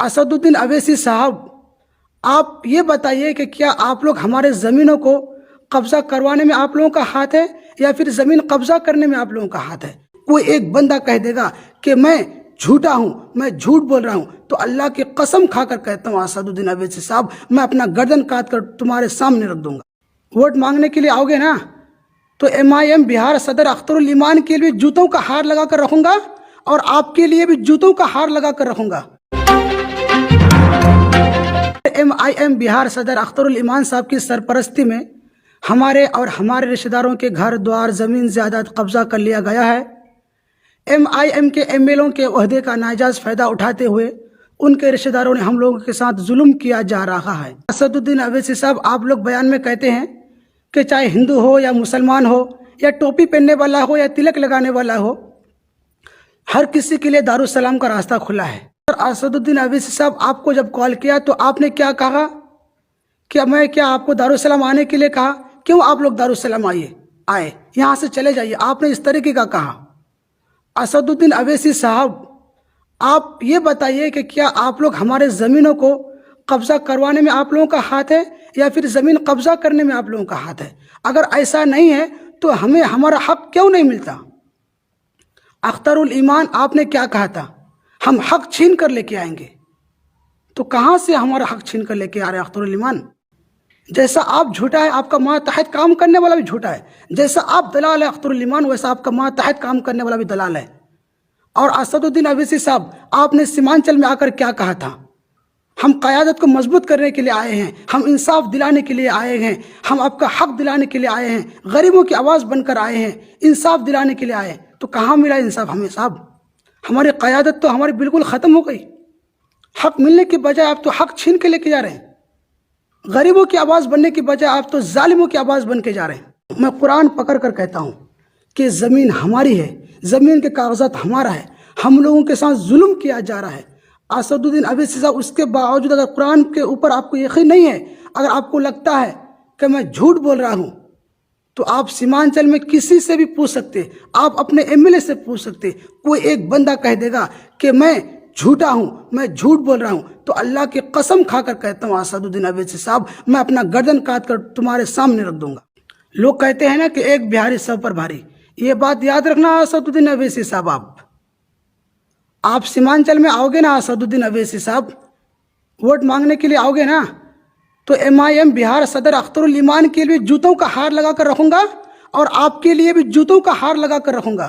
اسدالدین اویسی صاحب، آپ یہ بتائیے کہ کیا آپ لوگ ہمارے زمینوں کو قبضہ کروانے میں آپ لوگوں کا ہاتھ ہے یا پھر زمین قبضہ کرنے میں آپ لوگوں کا ہاتھ ہے؟ کوئی ایک بندہ کہہ دے گا کہ میں جھوٹا ہوں، میں جھوٹ بول رہا ہوں، تو اللہ کی قسم کھا کر کہتا ہوں اسدالدین اویسی صاحب، میں اپنا گردن کاٹ کر تمہارے سامنے رکھ دوں گا۔ ووٹ مانگنے کے لیے آؤ گے نا، تو MIM بہار صدر اختر الایمان کے لیے جوتوں کا ہار لگا کر رکھوں گا اور آپ کے لیے بھی جوتوں کا ہار لگا کر رکھوں گا۔ MIM بہار صدر اختر الایمان صاحب کی سرپرستی میں ہمارے اور ہمارے رشتہ داروں کے گھر دوار زمین جائیداد قبضہ کر لیا گیا ہے۔ MIM کے MLوں کے عہدے کا ناجائز فائدہ اٹھاتے ہوئے ان کے رشتہ داروں نے ہم لوگوں کے ساتھ ظلم کیا جا رہا ہے۔ اسدالدین اویسی صاحب، آپ لوگ بیان میں کہتے ہیں کہ چاہے ہندو ہو یا مسلمان ہو یا ٹوپی پہننے والا ہو یا تلک لگانے والا ہو، ہر کسی کے لیے دارالسلام کا راستہ کھلا ہے۔ اسدالدین اویسی صاحب، آپ کو جب کال کیا تو آپ نے کیا کہا کہ میں کیا آپ کو دارالسلام آنے کے لیے کہا؟ کیوں آپ لوگ دارالسلام آئے یہاں سے چلے جائیے، آپ نے اس طریقے کا کہا۔ اسدالدین اویسی صاحب، آپ یہ بتائیے کہ کیا آپ لوگ ہمارے زمینوں کو قبضہ کروانے میں آپ لوگوں کا ہاتھ ہے یا پھر زمین قبضہ کرنے میں آپ لوگوں کا ہاتھ ہے؟ اگر ایسا نہیں ہے تو ہمیں ہمارا حق کیوں نہیں ملتا؟ اختر الایمان آپ نے کیا کہا تھا؟ ہم حق چھین کر لے کے آئیں گے، تو کہاں سے ہمارا حق چھین کر لے کے آ رہے اختر الایمان؟ جیسا آپ جھوٹا ہے، آپ کا ماتحت کام کرنے والا بھی جھوٹا ہے۔ جیسا آپ دلال ہے اختر الایمان، ویسا آپ کا ماتحت کام کرنے والا بھی دلال ہے۔ اور اسدالدین اویسی صاحب، آپ نے سیمانچل میں آ کر کیا کہا تھا؟ ہم قیادت کو مضبوط کرنے کے لیے آئے ہیں، ہم انصاف دلانے کے لیے آئے ہیں، ہم آپ کا حق دلانے کے لیے آئے ہیں، غریبوں کی آواز بن کر آئے ہیں، انصاف دلانے کے لیے آئے ہیں۔ تو کہاں ملا انصاف ہمیں صاحب؟ ہماری قیادت تو ہماری بالکل ختم ہو گئی۔ حق ملنے کی بجائے آپ تو حق چھین کے لے کے جا رہے ہیں، غریبوں کی آواز بننے کی بجائے آپ تو ظالموں کی آواز بن کے جا رہے ہیں۔ میں قرآن پکڑ کر کہتا ہوں کہ زمین ہماری ہے، زمین کے کاغذات ہمارا ہے، ہم لوگوں کے ساتھ ظلم کیا جا رہا ہے۔ اسدالدین اویسی صاحب، اس کے باوجود اگر قرآن کے اوپر آپ کو یقین نہیں ہے، اگر آپ کو لگتا ہے کہ میں جھوٹ بول رہا ہوں، تو آپ سیمانچل میں کسی سے بھی پوچھ سکتے، آپ اپنے MLA سے پوچھ سکتے۔ کوئی ایک بندہ کہہ دے گا کہ میں جھوٹا ہوں، میں جھوٹ بول رہا ہوں، تو اللہ کی قسم کھا کر کہتا ہوں اسدالدین اویسی صاحب، میں اپنا گردن کاٹ کر تمہارے سامنے رکھ دوں گا۔ لوگ کہتے ہیں نا کہ ایک بہاری سب پر بھاری، یہ بات یاد رکھنا اسدالدین اویسی صاحب۔ آپ سیمانچل میں آؤ گے نا اسدالدین اویسی صاحب، ووٹ مانگنے کے لیے آؤ گے نا، تو MIM بہار صدر اختر الایمان کے لیے جوتوں کا ہار لگا کر رکھوں گا اور آپ کے لیے بھی جوتوں کا ہار لگا کر رکھوں گا۔